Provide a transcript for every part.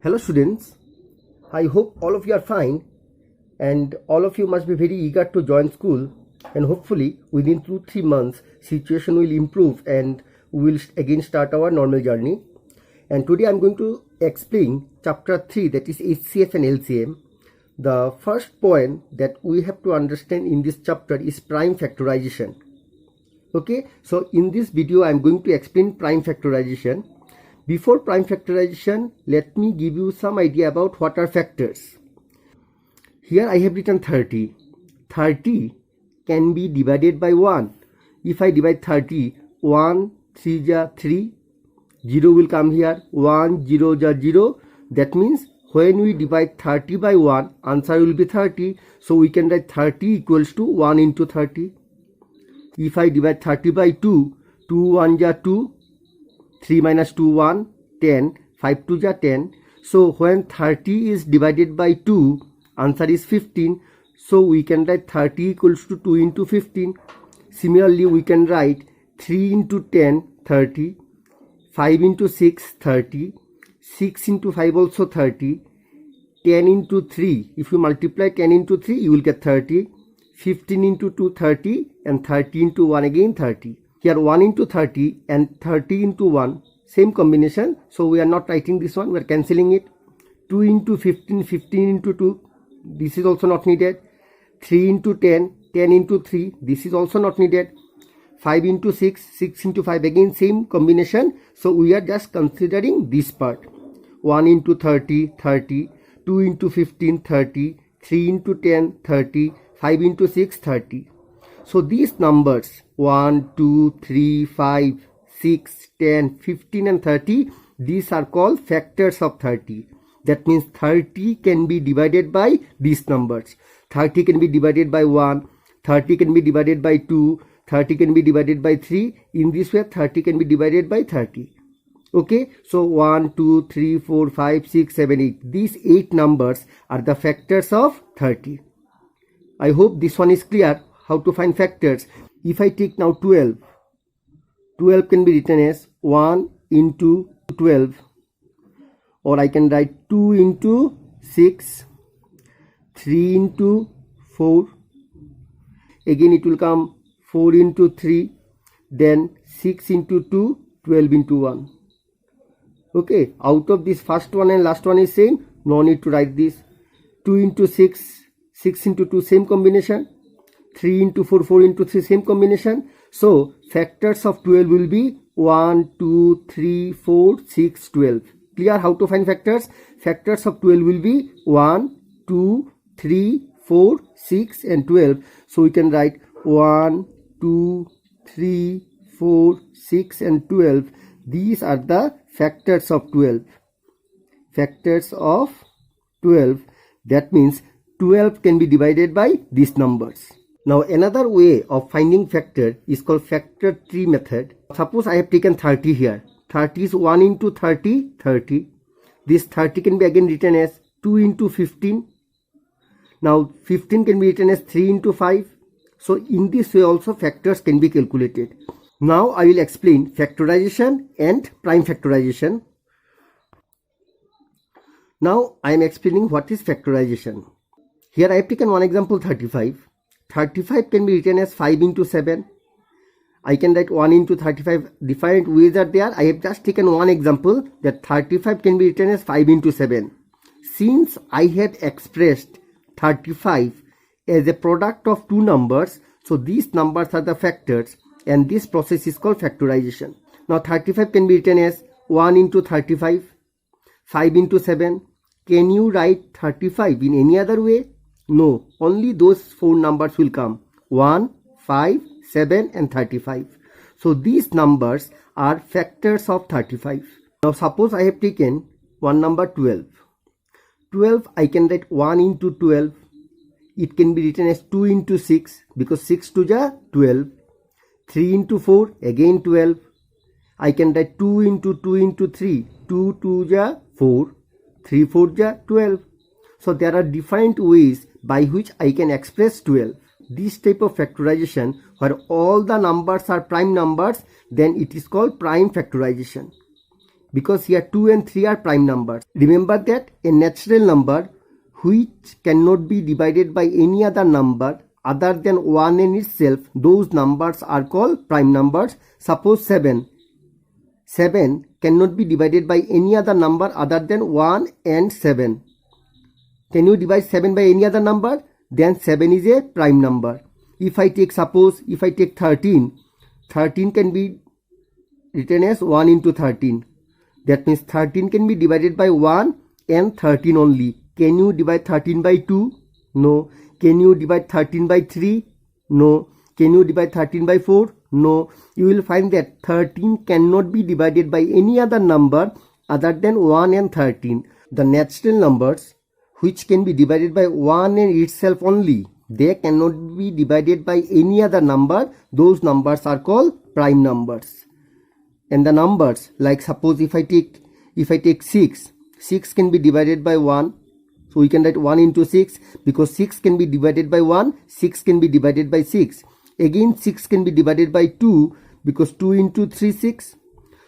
Hello students, I hope all of you are fine and all of you must be very eager to join school, and hopefully within 2-3 months situation will improve and we will again start our normal journey. And today I am going to explain chapter 3, that is HCF and LCM. The first point that we have to understand in this chapter is prime factorization. Okay, so in this video I am going to explain prime factorization. Before prime factorization, let me give you some idea about what are factors. Here I have written 30. 30 can be divided by 1. If I divide 30, 1, 3 ja 3, 0 will come here, 1, 0 ja 0. That means when we divide 30 by 1, answer will be 30. So we can write 30 equals to 1 into 30. If I divide 30 by 2, 2 1 ja 2, 3 minus 2 1, 10, 5 2 ja 10. So when 30 is divided by 2, answer is 15. So we can write 30 equals to 2 into 15. Similarly, we can write 3 into 10, 30, 5 into 6, 30, 6 into 5 also 30, 10 into 3, if you multiply 10 into 3, you will get 30, 15 into 2, 30, and 30 into 1 again 30. Here 1 into 30 and 30 into 1, same combination. So we are not writing this one, we are cancelling it. 2 into 15, 15 into 2, this is also not needed. 3 into 10, 10 into 3, this is also not needed. 5 into 6, 6 into 5, again same combination. So we are just considering this part. 1 into 30, 30, 2 into 15, 30, 3 into 10, 30, 5 into 6, 30. So these numbers 1, 2, 3, 5, 6, 10, 15 and 30, these are called factors of 30. That means 30 can be divided by these numbers. 30 can be divided by 1, 30 can be divided by 2, 30 can be divided by 3. In this way 30 can be divided by 30. Okay, so 1, 2, 3, 4, 5, 6, 7, 8. These 8 numbers are the factors of 30. I hope this one is clear. How to find factors. If I take now 12, 12 can be written as 1 into 12, or I can write 2 into 6, 3 into 4, again it will come 4 into 3, then 6 into 2, 12 into 1. Okay, out of this first one and last one is same, no need to write this. 2 into 6, 6 into 2, same combination. 3 into 4, 4 into 3, same combination. So factors of 12 will be 1, 2, 3, 4, 6, 12. Clear how to find factors? Factors of 12 will be 1, 2, 3, 4, 6 and 12. So we can write 1, 2, 3, 4, 6 and 12. These are the factors of 12. Factors of 12. That means 12 can be divided by these numbers. Now another way of finding factor is called factor tree method. Suppose I have taken 30 here. 30 is 1 into 30, 30. This 30 can be again written as 2 into 15. Now 15 can be written as 3 into 5. So in this way also factors can be calculated. Now I will explain factorization and prime factorization. Now I am explaining what is factorization. Here I have taken one example, 35. 35 can be written as 5 into 7. I can write 1 into 35. Different ways are there. I have just taken one example, that 35 can be written as 5 into 7. Since I have expressed 35 as a product of two numbers, so these numbers are the factors, and this process is called factorization. Now 35 can be written as 1 into 35, 5 into 7. Can you write 35 in any other way? No, only those four numbers will come, 1, 5, 7 and 35. So these numbers are factors of 35. Now suppose I have taken one number 12. 12 I can write 1 into 12. It can be written as 2 into 6 because 6 to ja 12. 3 into 4 again 12. I can write 2 into 2 into 3. 2 to ja 4. 3 4 ja 12. So there are different ways by which I can express 12. This type of factorization, where all the numbers are prime numbers, then it is called prime factorization. because here 2 and 3 are prime numbers. Remember that a natural number which cannot be divided by any other number other than 1 in itself, those numbers are called prime numbers. Suppose 7. 7 cannot be divided by any other number other than 1 and 7. Can you divide 7 by any other number? Then 7 is a prime number. If I take 13, 13 can be written as 1 into 13. That means 13 can be divided by 1 and 13 only. Can you divide 13 by 2? No. Can you divide 13 by 3? No. Can you divide 13 by 4? No. You will find that 13 cannot be divided by any other number other than 1 and 13. The natural numbers which can be divided by 1 and itself only, they cannot be divided by any other number. Those numbers are called prime numbers. And the numbers, like suppose if I take 6, 6 can be divided by 1. So we can write 1 into 6, because 6 can be divided by 1, 6 can be divided by 6. Again 6 can be divided by 2, because 2 into 3, 6.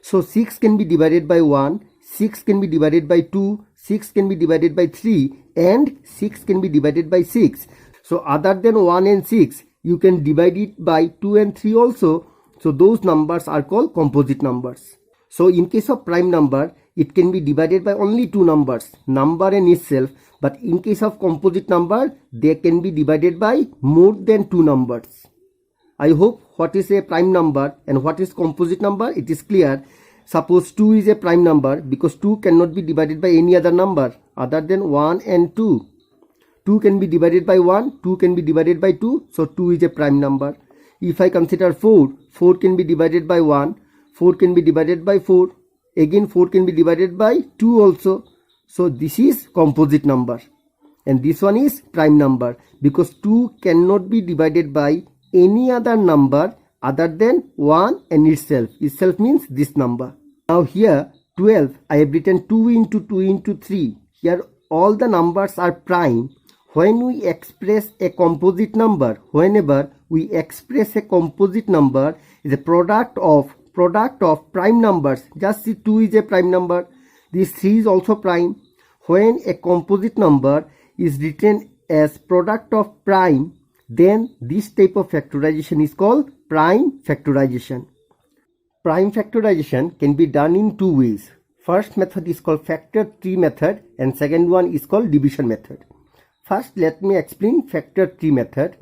So 6 can be divided by 1, 6 can be divided by 2, 6 can be divided by 3, and 6 can be divided by 6. So other than 1 and 6, you can divide it by 2 and 3 also. So those numbers are called composite numbers. So in case of prime number, it can be divided by only two numbers, number and itself. But in case of composite number, they can be divided by more than two numbers. I hope what is a prime number and what is composite number, it is clear. Suppose 2 is a prime number because 2 cannot be divided by any other number other than 1 and 2. 2 can be divided by 1, 2 can be divided by 2, so 2 is a prime number. If I consider 4, 4 can be divided by 1, 4 can be divided by 4, again 4 can be divided by 2 also. So this is composite number, and this one is prime number because 2 cannot be divided by any other number other than 1 and itself. Itself means this number. Now here 12, I have written 2 into 2 into 3. Here all the numbers are prime. When we express a composite number, whenever we express a composite number is a product of prime numbers. Just see 2 is a prime number. This 3 is also prime. When a composite number is written as product of prime, then this type of factorization is called prime factorization. Prime factorization can be done in two ways. First method is called factor tree method and second one is called division method. First, let me explain factor tree method.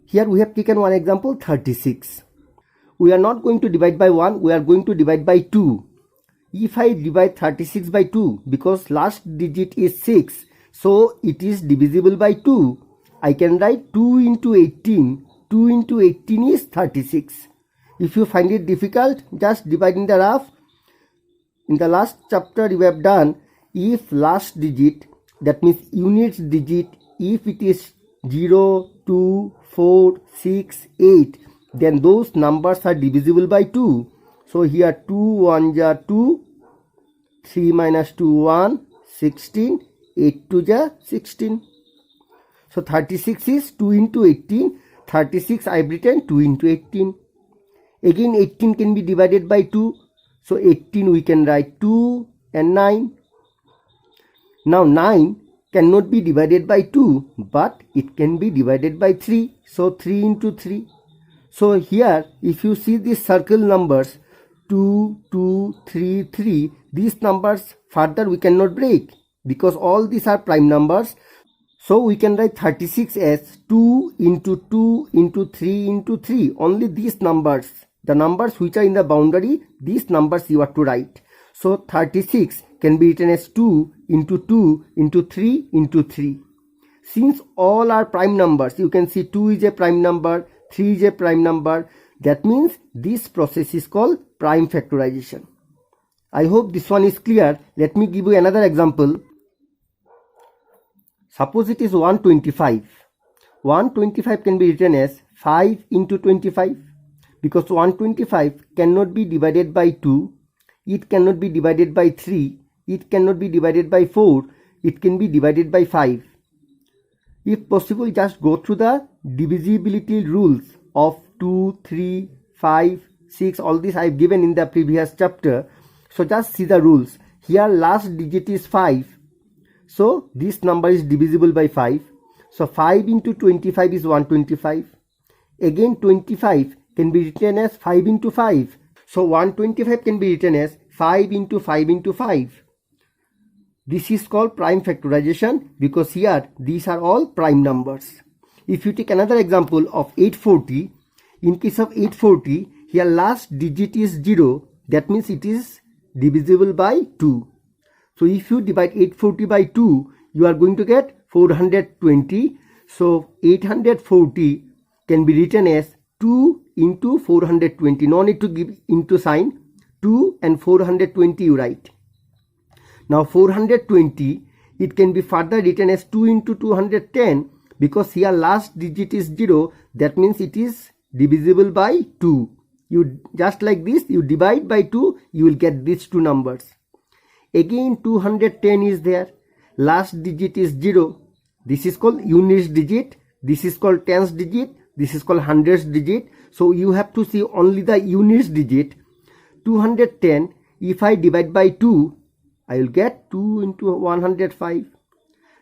Here we have taken one example, 36. We are not going to divide by 1, we are going to divide by 2. If I divide 36 by 2, because last digit is 6, so it is divisible by 2. I can write 2 into 18. 2 into 18 is 36. If you find it difficult, just divide in the rough. In the last chapter we have done, if last digit, that means units digit, if it is 0, 2, 4, 6, 8, then those numbers are divisible by 2. So here 2 1 ja 2, 3 minus 2 1, 16, 8 2 ja 16. So 36 is 2 into 18, 36 I have written 2 into 18. Again 18 can be divided by 2, so 18 we can write 2 and 9. Now 9 cannot be divided by 2, but it can be divided by 3, so 3 into 3. So here if you see these circle numbers 2, 2, 3, 3, these numbers further we cannot break because all these are prime numbers. So we can write 36 as 2 into 2 into 3 into 3. Only these numbers, the numbers which are in the boundary, these numbers you have to write. So 36 can be written as 2 into 2 into 3 into 3. Since all are prime numbers, you can see 2 is a prime number, 3 is a prime number. That means this process is called prime factorization. I hope this one is clear. Let me give you another example. Suppose it is 125. 125 can be written as 5 into 25 because 125 cannot be divided by 2, it cannot be divided by 3, it cannot be divided by 4, it can be divided by 5. If possible, just go through the divisibility rules of 2, 3, 5, 6, all this I have given in the previous chapter. So just see the rules. Here last digit is 5. So this number is divisible by 5. So 5 into 25 is 125. Again 25 can be written as 5 into 5. So 125 can be written as 5 into 5 into 5. This is called prime factorization because here these are all prime numbers. If you take another example of 840, in case of 840, here last digit is 0. That means it is divisible by 2. So if you divide 840 by 2, you are going to get 420. So 840 can be written as 2 into 420. No need to give into sign. 2 and 420 you write. Now 420, it can be further written as 2 into 210 because here last digit is 0. That means it is divisible by 2. You just like this, you divide by 2, you will get these two numbers. Again 210 is there. Last digit is 0. This is called units digit. This is called tens digit. This is called hundreds digit. So you have to see only the units digit. 210, if I divide by 2, I will get 2 into 105.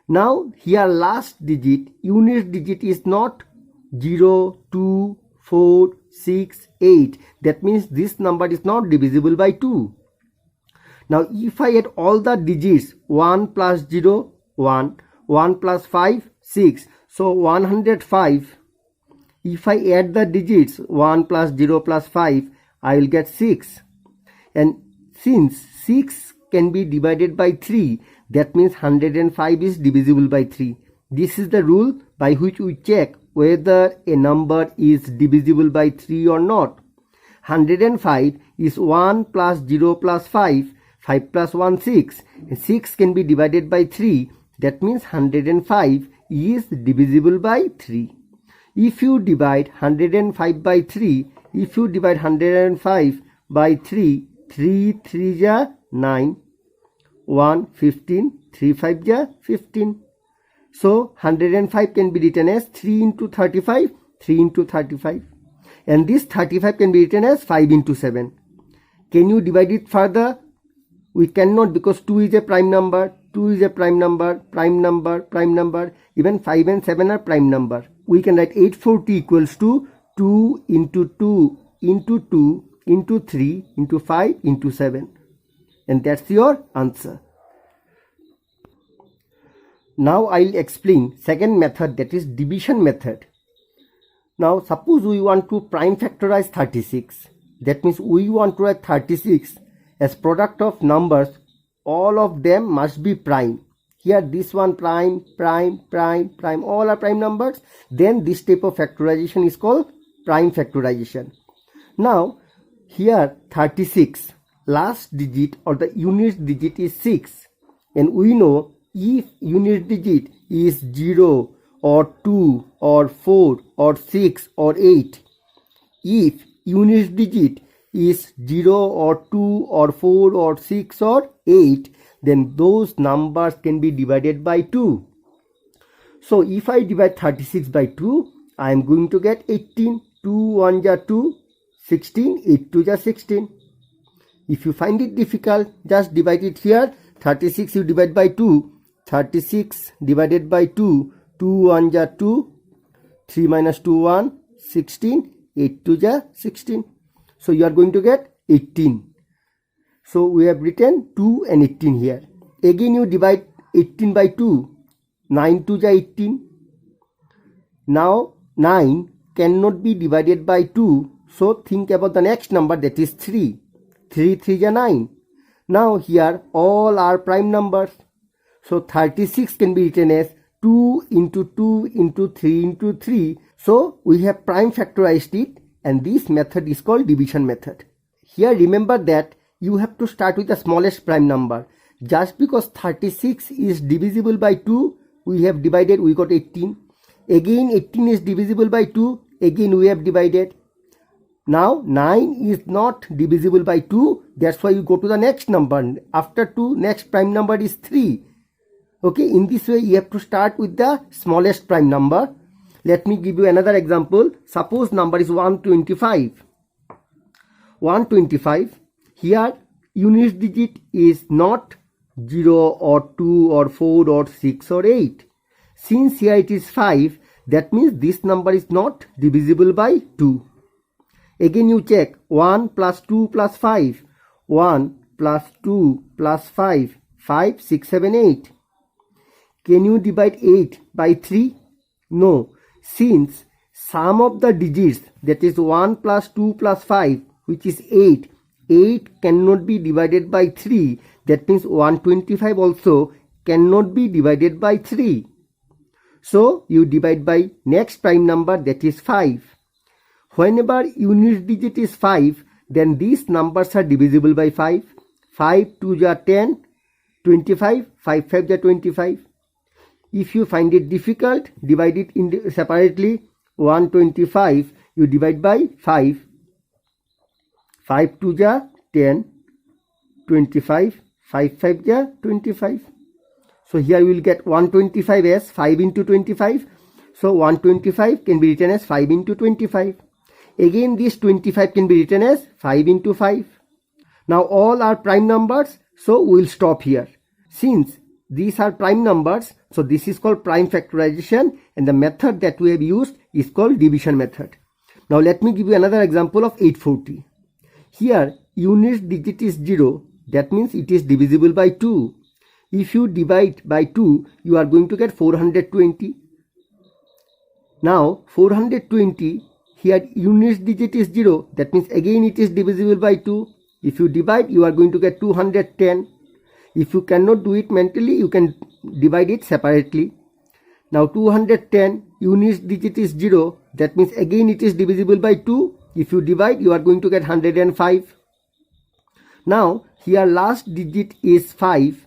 Now here last digit, units digit is not 0, 2, 4, 6, 8. That means this number is not divisible by 2. Now if I add all the digits, 1 plus 0, 1, 1 plus 5, 6. So 105. If I add the digits 1 plus 0 plus 5, I will get 6. And since 6 can be divided by 3, that means 105 is divisible by 3. This is the rule by which we check whether a number is divisible by 3 or not. 105 is 1 plus 0 plus 5, 5 plus 1, 6. And 6 can be divided by 3. That means 105 is divisible by 3. If you divide 105 by 3, if you divide 105 by 3, 3 3 ja 9, 1 15, 3 5 ja 15. So 105 can be written as 3 into 35, 3 into 35. And this 35 can be written as 5 into 7. Can you divide it further? We cannot because 2 is a prime number, 2 is a prime number, prime number, prime number. Even 5 and 7 are prime number. We can write 840 equals to 2 into 2 into 2 into 3 into 5 into 7. And that's your answer. Now I'll explain second method, that is division method. Now suppose we want to prime factorize 36. That means we want to write 36 as product of numbers. All of them must be prime. Here this one prime, prime, prime, prime, all are prime numbers. Then this type of factorization is called prime factorization. Now here 36, last digit or the unit digit is 6. And we know if unit digit is 0 or 2 or 4 or 6 or 8, if unit digit is 0 or 2 or 4 or 6 or 8, then those numbers can be divided by 2. So if I divide 36 by 2, I am going to get 18. 2 1 ja 2, 16, 8 2 ja 16. If you find it difficult, just divide it here. 36 you divide by 2. 36 divided by 2. 2 1 ja 2. 3 minus 2 1. 16. 8 2 ja 16. So you are going to get 18. So we have written 2 and 18 here. Again you divide 18 by 2. 9 2 ja 18. Now 9 cannot be divided by 2. So think about the next number, that is 3. 3 3 ja 9. Now here all are prime numbers. So 36 can be written as 2 into 2 into 3 into 3. So we have prime factorized it, and this method is called division method. Here remember that you have to start with the smallest prime number. Just because 36 is divisible by 2, we have divided, we got 18. Again 18 is divisible by 2, again we have divided. Now 9 is not divisible by 2, that's why you go to the next number. After 2, next prime number is 3. Okay, in this way you have to start with the smallest prime number. Let me give you another example. Suppose number is 125. 125. Here unit digit is not 0 or 2 or 4 or 6 or 8. Since here it is 5, that means this number is not divisible by 2. Again you check 1 plus 2 plus 5. 1 plus 2 plus 5. 5, 6, 7, 8. Can you divide 8 by 3? No. Since sum of the digits, that is 1 plus 2 plus 5, which is 8. 8 cannot be divided by 3. That means 125 also cannot be divided by 3. So you divide by next prime number, that is 5. Whenever unit digit is 5, then these numbers are divisible by 5. 5 2 are 10, 25, 5 5 are 25. If you find it difficult, divide it separately. 125 you divide by 5. 5 2 are 10, 25, 5 5 are 25. So here we will get 125 as 5 into 25. So 125 can be written as 5 into 25. Again this 25 can be written as 5 into 5. Now all are prime numbers, so we will stop here. Since these are prime numbers, so this is called prime factorization, and the method that we have used is called division method. Now let me give you another example of 840. Here unit digit is 0, that means it is divisible by 2. If you divide by 2, you are going to get 420. Now 420, here unit digit is 0, that means again it is divisible by 2. If you divide, you are going to get 210. If you cannot do it mentally, you can divide it separately. Now 210, unit digit is 0, that means again it is divisible by 2. If you divide, you are going to get 105. Now here last digit is 5,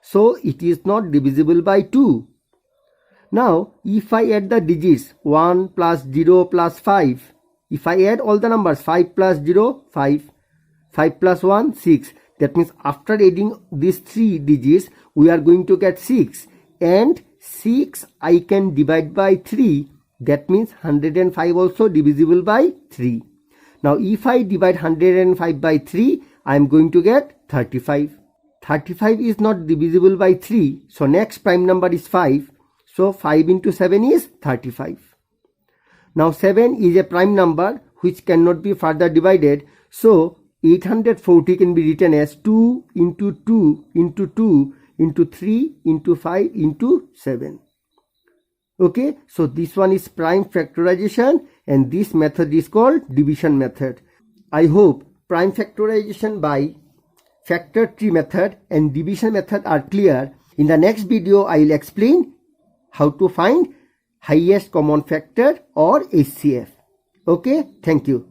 so it is not divisible by 2. Now if I add the digits 1 plus 0 plus 5, if I add all the numbers 5 plus 0, 5, 5 plus 1, 6. That means after adding these 3 digits, we are going to get 6. And 6 I can divide by 3. That means 105 also divisible by 3. Now if I divide 105 by 3, I am going to get 35. 35 is not divisible by 3. So next prime number is 5. So 5 into 7 is 35. Now 7 is a prime number which cannot be further divided. So 840 can be written as 2 into 2 into 2 into 3 into 5 into 7. Okay, so this one is prime factorization and this method is called division method. I hope prime factorization by factor tree method and division method are clear. In the next video, I will explain how to find highest common factor or HCF. Okay, thank you.